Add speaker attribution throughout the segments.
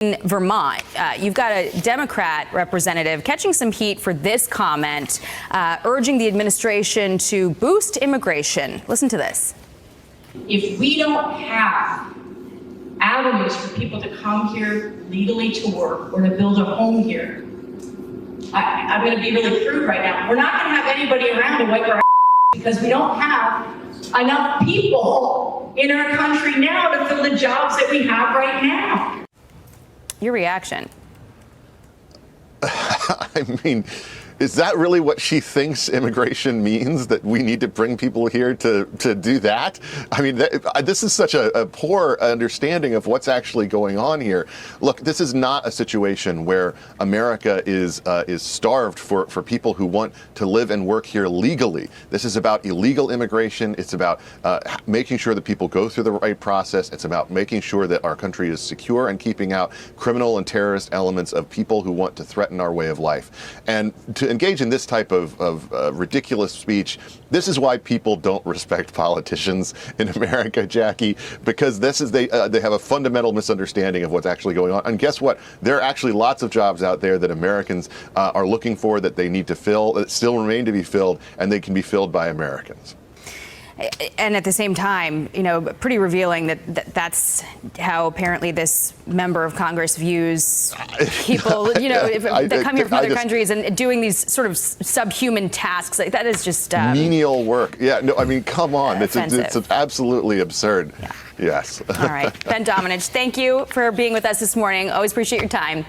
Speaker 1: In Vermont, you've got a Democrat representative catching some heat for this comment, urging the administration to boost immigration. Listen to this.
Speaker 2: If we don't have avenues for people to come here legally to work or to build a home here, I'm going to be really crude right now. We're not going to have anybody around to wipe our ass because we don't have enough people in our country now to fill the jobs that we have right now.
Speaker 1: Your reaction?
Speaker 3: I mean, is that really what she thinks immigration means, that we need to bring people here to do that? I mean, this is such a poor understanding of what's actually going on here. Look, this is not a situation where America is starved for people who want to live and work here legally. This is about illegal immigration. It's about making sure that people go through the right process. It's about making sure that our country is secure and keeping out criminal and terrorist elements of people who want to threaten our way of life. And to engage in this type of ridiculous speech, this is why people don't respect politicians in America, Jackie, because they have a fundamental misunderstanding of what's actually going on. And guess what? There are actually lots of jobs out there that Americans are looking for, that they need to fill, that still remain to be filled, and they can be filled by Americans.
Speaker 1: And at the same time, you know, pretty revealing that's how apparently this member of Congress views people, you know, that come here from other countries and doing these sort of subhuman tasks. Like, that is just
Speaker 3: menial work. Yeah, no, I mean, come on. It's absolutely absurd. Yeah. Yes.
Speaker 1: All right. Ben Domenech, thank you for being with us this morning. Always appreciate your time.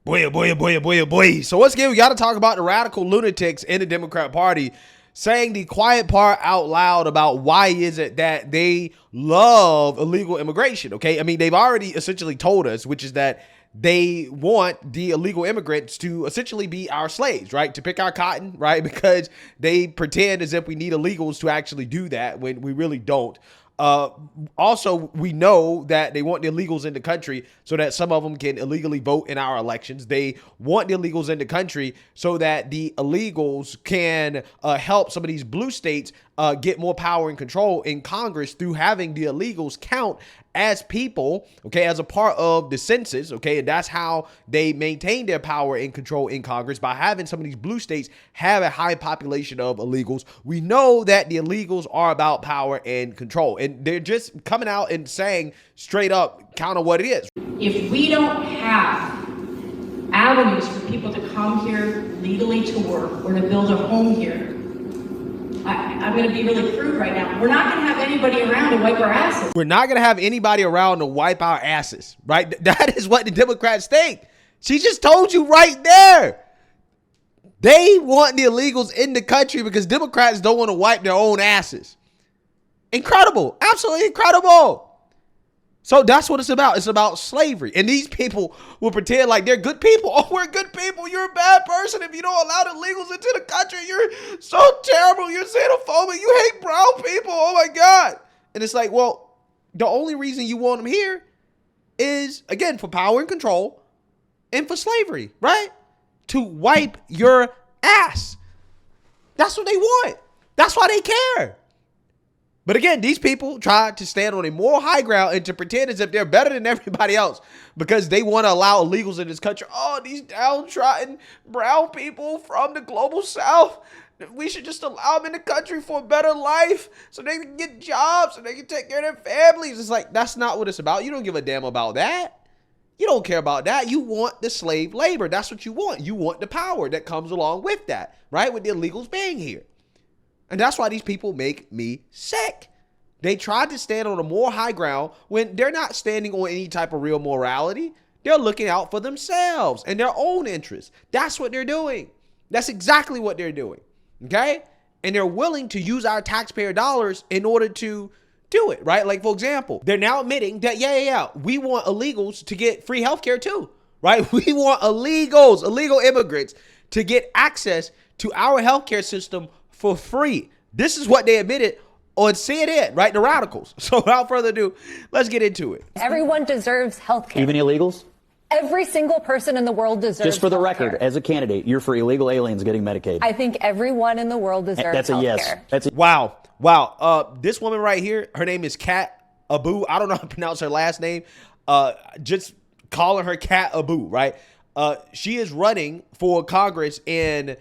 Speaker 4: Boy. So once again, we got to talk about the radical lunatics in the Democrat Party saying the quiet part out loud about why is it that they love illegal immigration, okay? I mean, they've already essentially told us, which is that they want the illegal immigrants to essentially be our slaves, right? To pick our cotton, right? Because they pretend as if we need illegals to actually do that when we really don't. Also, we know that they want the illegals in the country so that some of them can illegally vote in our elections. They want the illegals in the country so that the illegals can help some of these blue states get more power and control in Congress through having the illegals count as people, okay, as a part of the census, okay, and that's how they maintain their power and control in Congress, by having some of these blue states have a high population of illegals. We know that the illegals are about power and control, and they're just coming out and saying straight up kind of what it is.
Speaker 2: If we don't have avenues for people to come here legally to work or to build a home here, I'm going to be really crude right now. We're not going to have anybody around to wipe our asses.
Speaker 4: We're not going to have anybody around to wipe our asses, right? That is what the Democrats think. She just told you right there. They want the illegals in the country because Democrats don't want to wipe their own asses. Incredible. Absolutely incredible. So that's what it's about. It's about slavery. And these people will pretend like they're good people. Oh, we're good people. You're a bad person if you don't allow the illegals into the country. You're so terrible. You're xenophobic. You hate brown people. Oh, my God. And it's like, well, the only reason you want them here is, again, for power and control and for slavery, right? To wipe your ass. That's what they want. That's why they care. But again, these people try to stand on a moral high ground and to pretend as if they're better than everybody else because they want to allow illegals in this country. Oh, these downtrodden brown people from the global south, we should just allow them in the country for a better life so they can get jobs and they can take care of their families. It's like, that's not what it's about. You don't give a damn about that. You don't care about that. You want the slave labor. That's what you want. You want the power that comes along with that, right? With the illegals being here. And that's why these people make me sick. They tried to stand on a more high ground when they're not standing on any type of real morality. They're looking out for themselves and their own interests. That's what they're doing. That's exactly what they're doing. Okay? And they're willing to use our taxpayer dollars in order to do it, right? Like, for example, they're now admitting that, we want illegals to get free healthcare too, right? We want illegal immigrants to get access to our healthcare system for free. This is what they admitted on CNN, right? The radicals. So without further ado, let's get into it.
Speaker 5: Everyone deserves health care.
Speaker 6: Even illegals?
Speaker 5: Every single person in the world deserves
Speaker 6: Just for the record,
Speaker 5: healthcare.
Speaker 6: as a candidate, you're for illegal aliens getting Medicaid.
Speaker 5: I think everyone in the world deserves
Speaker 6: That's a
Speaker 5: healthcare.
Speaker 6: yes. That's a
Speaker 4: Wow. This woman right here, her name is Kat Abu. I don't know how to pronounce her last name. Just calling her cat a boo, right? She is running for Congress in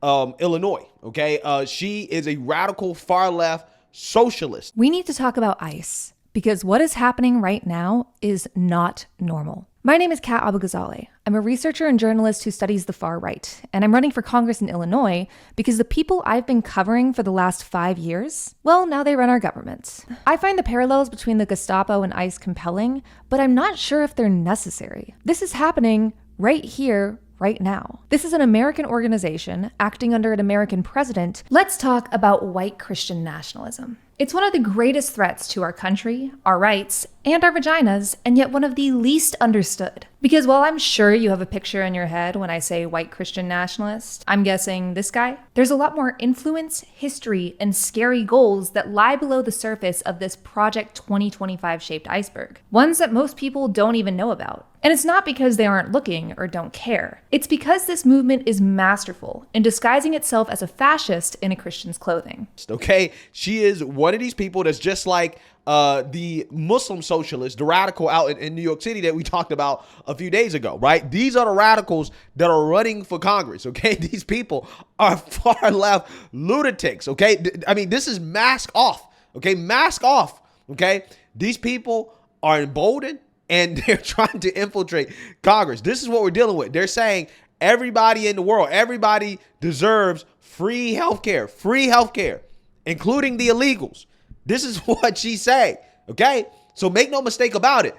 Speaker 4: Illinois, okay? She is a radical far-left socialist.
Speaker 7: We need to talk about ICE because what is happening right now is not normal. My name is Kat Abu-Ghazaleh. I'm a researcher and journalist who studies the far right, and I'm running for Congress in Illinois because the people I've been covering for the last 5 years, well, now they run our government. I find the parallels between the Gestapo and ICE compelling, but I'm not sure if they're necessary. This is happening right here, right now. This is an American organization acting under an American president. Let's talk about white Christian nationalism. It's one of the greatest threats to our country, our rights, and our vaginas, and yet one of the least understood. Because while I'm sure you have a picture in your head when I say white Christian nationalist, I'm guessing this guy, there's a lot more influence, history, and scary goals that lie below the surface of this Project 2025 shaped iceberg. Ones that most people don't even know about. And it's not because they aren't looking or don't care. It's because this movement is masterful in disguising itself as a fascist in a Christian's clothing.
Speaker 4: Okay, she is one of these people that's just like the Muslim socialists, the radical out in New York City that we talked about a few days ago, right? These are the radicals that are running for Congress, okay? These people are far left lunatics, okay? I mean, this is mask off, okay? Mask off, okay? These people are emboldened and they're trying to infiltrate Congress. This is what we're dealing with. They're saying everybody in the world, everybody deserves free healthcare, including the illegals. This is what she's saying, okay? So make no mistake about it.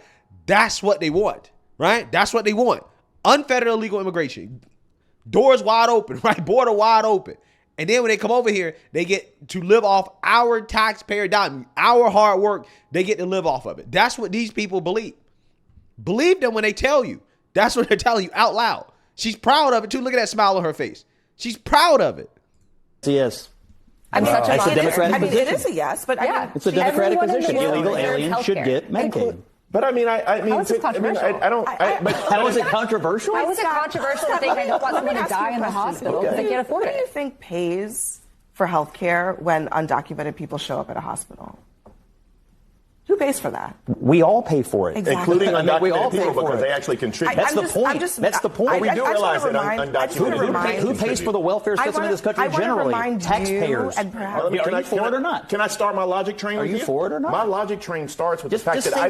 Speaker 4: That's what they want, right? That's what they want. Unfettered illegal immigration. Doors wide open, right? Border wide open. And then when they come over here, they get to live off our taxpayer dime, our hard work. They get to live off of it. That's what these people believe. Believe them when they tell you. That's what they're telling you out loud. She's proud of it, too. Look at that smile on her face. She's proud of it.
Speaker 6: Yes.
Speaker 5: I'm such a
Speaker 6: That's a Democratic position.
Speaker 8: It is a yes, but
Speaker 5: yeah.
Speaker 6: It's a Democratic position.
Speaker 5: Everyone in the
Speaker 6: Illegal
Speaker 5: world
Speaker 6: aliens
Speaker 5: deserves
Speaker 6: should
Speaker 5: healthcare.
Speaker 6: get Medicaid.
Speaker 8: But I mean,
Speaker 5: How is it controversial?
Speaker 8: but
Speaker 6: How is it controversial?
Speaker 5: How is it controversial if they don't want someone to die in the hospital because they can't afford
Speaker 8: Who do you
Speaker 5: it?
Speaker 8: think pays for health care when undocumented people show up at a hospital? Who pays for that?
Speaker 6: We all pay for it.
Speaker 8: Exactly.
Speaker 9: Including
Speaker 6: I mean, we all
Speaker 9: undocumented
Speaker 6: pay
Speaker 9: people
Speaker 6: for
Speaker 9: because
Speaker 6: it.
Speaker 9: they actually contribute.
Speaker 6: That's the point. That's the point.
Speaker 9: We do realize that
Speaker 6: Who
Speaker 9: undocumented people
Speaker 6: pays for the welfare system in this country generally? Taxpayers.
Speaker 8: And perhaps,
Speaker 6: Are you for it or not?
Speaker 9: Can I start my logic train?
Speaker 6: Are
Speaker 9: with
Speaker 6: you for it or not?
Speaker 9: My logic train starts with
Speaker 6: Just-
Speaker 9: the fact
Speaker 6: just
Speaker 9: that I
Speaker 6: say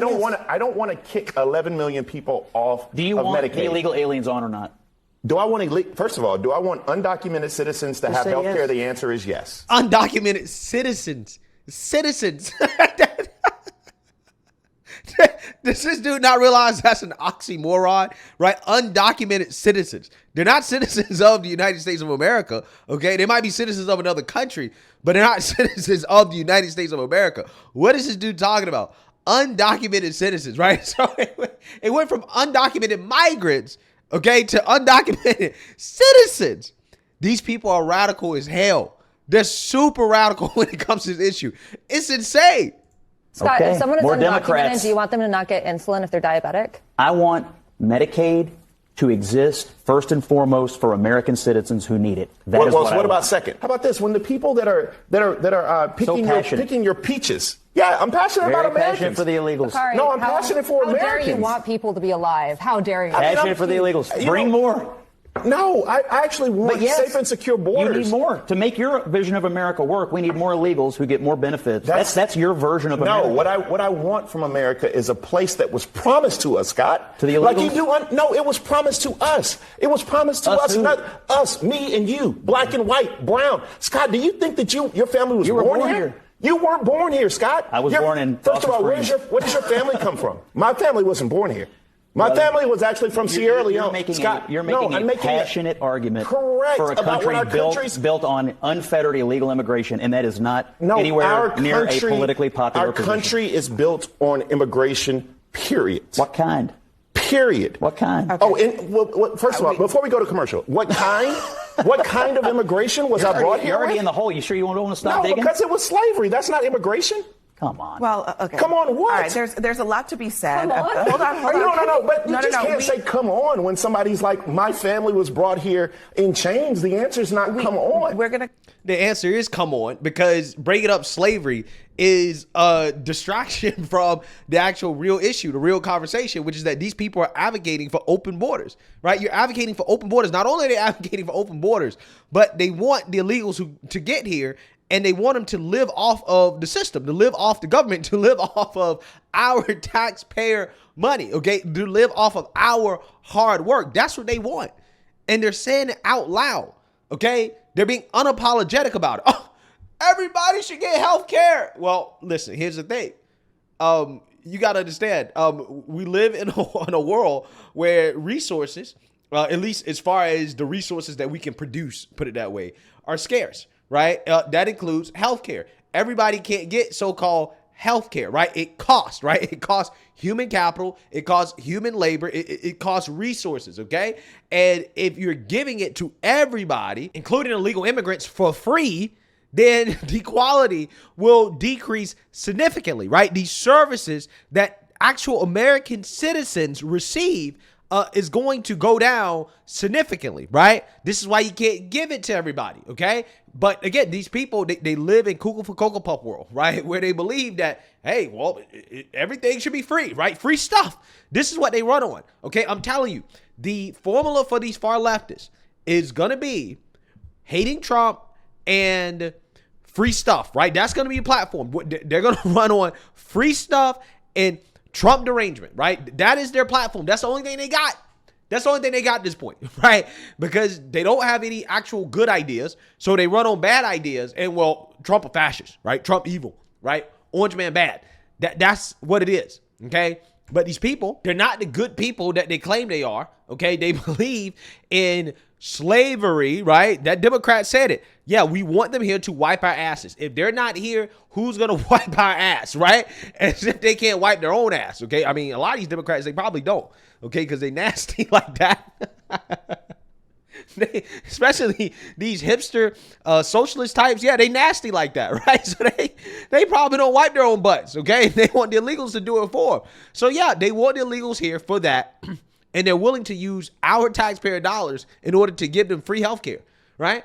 Speaker 9: don't want to kick 11 million people off
Speaker 6: Do you
Speaker 9: of
Speaker 6: want
Speaker 9: Medicaid.
Speaker 6: the illegal aliens on or not?
Speaker 9: Do I want first of all, do I want undocumented citizens to have
Speaker 6: say
Speaker 9: health care?
Speaker 6: yes.
Speaker 9: The answer is yes.
Speaker 4: Undocumented citizens. Does this dude not realize that's an oxymoron, right? Undocumented citizens. They're not citizens of the United States of America, okay? They might be citizens of another country, but they're not citizens of the United States of America. What is this dude talking about? Undocumented citizens, right? So it went from undocumented migrants, okay, to undocumented citizens. These people are radical as hell. They're super radical when it comes to this issue. It's insane.
Speaker 5: Scott,
Speaker 6: Okay.
Speaker 5: if someone is
Speaker 6: More
Speaker 5: undocumented,
Speaker 6: Democrats.
Speaker 5: do you want them to not get insulin if they're diabetic?
Speaker 6: I want Medicaid to exist first and foremost for American citizens who need it. That is what I
Speaker 9: what about
Speaker 6: want.
Speaker 9: second? How about this? When the people that are
Speaker 6: passionate.
Speaker 9: picking your peaches. Yeah, I'm passionate
Speaker 6: Very
Speaker 9: about Americans.
Speaker 6: passionate for the illegals.
Speaker 5: Sorry,
Speaker 9: No, I'm passionate for
Speaker 5: How dare
Speaker 9: Americans.
Speaker 5: you want people to be alive? How dare you?
Speaker 6: Passionate for the illegals.
Speaker 9: You
Speaker 6: Bring
Speaker 9: know-
Speaker 6: more.
Speaker 9: No, I actually want
Speaker 6: But yes,
Speaker 9: safe and secure borders.
Speaker 6: You need more. To make your vision of America work, we need more illegals who get more benefits. That's your version of America.
Speaker 9: No, what I want from America is a place that was promised to us, Scott.
Speaker 6: To the
Speaker 9: Like
Speaker 6: illegals?
Speaker 9: you do. No, it was promised to us. It was promised to us,
Speaker 6: who?
Speaker 9: not us, me and you, black and white, brown. Scott, do you think that your family was
Speaker 6: You were
Speaker 9: born
Speaker 6: born
Speaker 9: here?
Speaker 6: here.
Speaker 9: You weren't born here, Scott.
Speaker 6: I was born in
Speaker 9: First of all,
Speaker 6: Dawson Springs.
Speaker 9: where does your family come from? My family wasn't born here. My family was actually from Sierra Leone.
Speaker 6: You're making a passionate argument
Speaker 9: correct
Speaker 6: for a
Speaker 9: about what
Speaker 6: country
Speaker 9: our country's
Speaker 6: built on unfettered illegal immigration, and that is not
Speaker 9: No,
Speaker 6: anywhere
Speaker 9: our
Speaker 6: near
Speaker 9: country,
Speaker 6: a politically popular
Speaker 9: Our
Speaker 6: position.
Speaker 9: country is built on immigration, period.
Speaker 6: What kind?
Speaker 9: Period.
Speaker 6: What kind?
Speaker 9: Okay. Oh, and first of all, before we go to commercial, what kind? What kind of immigration was I brought here
Speaker 6: You're already
Speaker 9: with?
Speaker 6: in the hole. You sure you don't want to stop
Speaker 9: No,
Speaker 6: digging?
Speaker 9: because it was slavery. That's not immigration.
Speaker 6: Come on.
Speaker 8: Well, okay.
Speaker 9: Come on, what?
Speaker 8: All right, there's a lot to be said.
Speaker 5: Come on.
Speaker 8: Hold on.
Speaker 9: No, but you just can't
Speaker 8: We-
Speaker 9: say come on when somebody's like, my family was brought here in chains. The answer's not come on.
Speaker 8: We're going to...
Speaker 4: The answer is come on, because bringing up slavery is a distraction from the actual real issue, the real conversation, which is that these people are advocating for open borders, right? You're advocating for open borders. Not only are they advocating for open borders, but they want the illegals to get here, and they want them to live off of the system, to live off the government, to live off of our taxpayer money, okay? To live off of our hard work. That's what they want. And they're saying it out loud, okay? They're being unapologetic about it. Oh, everybody should get health care. Well, listen, here's the thing. You got to understand, we live in a world where resources, at least as far as the resources that we can produce, put it that way, are scarce, right? That includes healthcare. Everybody can't get so-called healthcare, right? It costs, right? It costs human capital. It costs human labor. It costs resources, okay? And if you're giving it to everybody, including illegal immigrants, for free, then the quality will decrease significantly, right? These services that actual American citizens receive is going to go down significantly, right? This is why you can't give it to everybody, okay? But again, these people, they live in Cuckoo for Cocoa Puff world, right? Where they believe that, hey, well, everything should be free, right? Free stuff. This is what they run on, okay? I'm telling you, the formula for these far leftists is going to be hating Trump and free stuff, right? That's going to be a platform. They're going to run on free stuff and Trump derangement, right? That is their platform. That's the only thing they got. That's the only thing they got at this point, right? Because they don't have any actual good ideas. So they run on bad ideas. And well, Trump a fascist, right? Trump evil, right? Orange man bad. That's what it is, okay? But these people, they're not the good people that they claim they are, okay? They believe in slavery, right? That Democrat said it. Yeah, we want them here to wipe our asses. If they're not here, who's going to wipe our ass, right? As if they can't wipe their own ass, okay? I mean, a lot of these Democrats, they probably don't, okay? Because they nasty like that. Especially these hipster socialist types, yeah, they nasty like that, right? So they probably don't wipe their own butts, okay? They want the illegals to do it for them. So yeah, they want the illegals here for that, and they're willing to use our taxpayer dollars in order to give them free healthcare, right?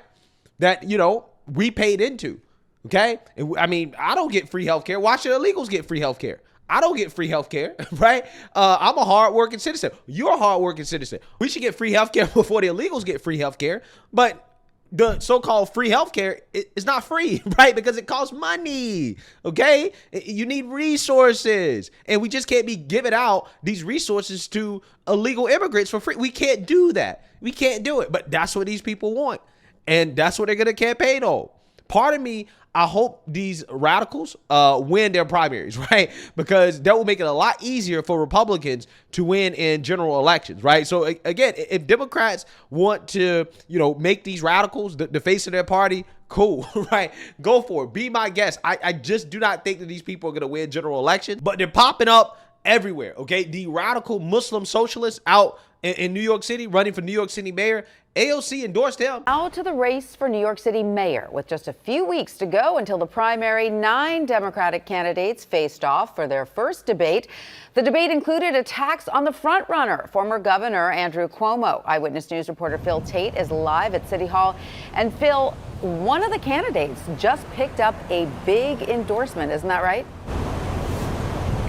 Speaker 4: That, you know, we paid into, okay? And I mean, I don't get free healthcare. Why should illegals get free healthcare? I don't get free healthcare, right? I'm a hardworking citizen. You're a hardworking citizen. We should get free healthcare before the illegals get free healthcare. But the so-called free healthcare is not free, right? Because it costs money, okay? You need resources. And we just can't be giving out these resources to illegal immigrants for free. We can't do that. We can't do it. But that's what these people want. And that's what they're going to campaign on. Part of me, I hope these radicals win their primaries, right? Because that will make it a lot easier for Republicans to win in general elections, right? So again, if Democrats want to, you know, make these radicals the face of their party, cool, right? Go for it. Be my guest. I just do not think that these people are going to win general elections, but they're popping up everywhere, okay? The radical Muslim socialists out in New York City, running for New York City mayor, AOC endorsed him.
Speaker 5: Now to the race for New York City mayor. With just a few weeks to go until the primary, 9 Democratic candidates faced off for their first debate. The debate included attacks on the frontrunner, former Governor Andrew Cuomo. Eyewitness News reporter Phil Tate is live at City Hall. And Phil, one of the candidates just picked up a big endorsement. Isn't that right?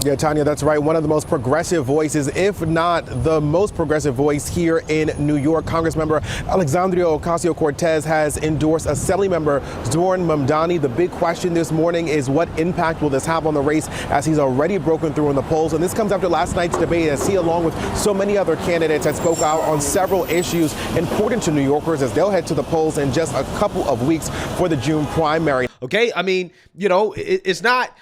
Speaker 10: Yeah, Tanya, that's right. One of the most progressive voices, if not the most progressive voice here in New York. Congressmember Alexandria Ocasio-Cortez has endorsed Assembly member Zoran Mamdani. The big question this morning is what impact will this have on the race, as he's already broken through in the polls. And this comes after last night's debate, as he, along with so many other candidates, had spoke out on several issues important to New Yorkers as they'll head to the polls in just a couple of weeks for the June primary.
Speaker 4: Okay, I mean, you know, it's not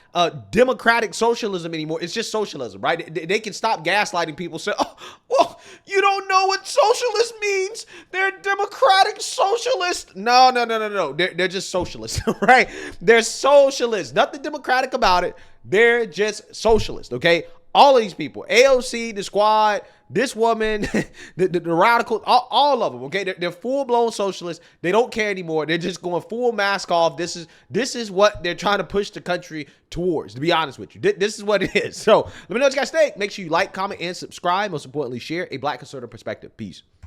Speaker 4: democratic socialism anymore. It's just socialism, right? They can stop gaslighting people. Say, oh, well, you don't know what socialist means. They're democratic socialists. No. They're just socialists, right? They're socialists. Nothing democratic about it. They're just socialists, okay? All of these people, AOC, the squad, this woman, the radical, all of them, okay? They're full-blown socialists. They don't care anymore. They're just going full mask off. This is what they're trying to push the country towards, to be honest with you. This is what it is. So let me know what you guys think. Make sure you like, comment, and subscribe. Most importantly, share a Black conservative perspective. Peace.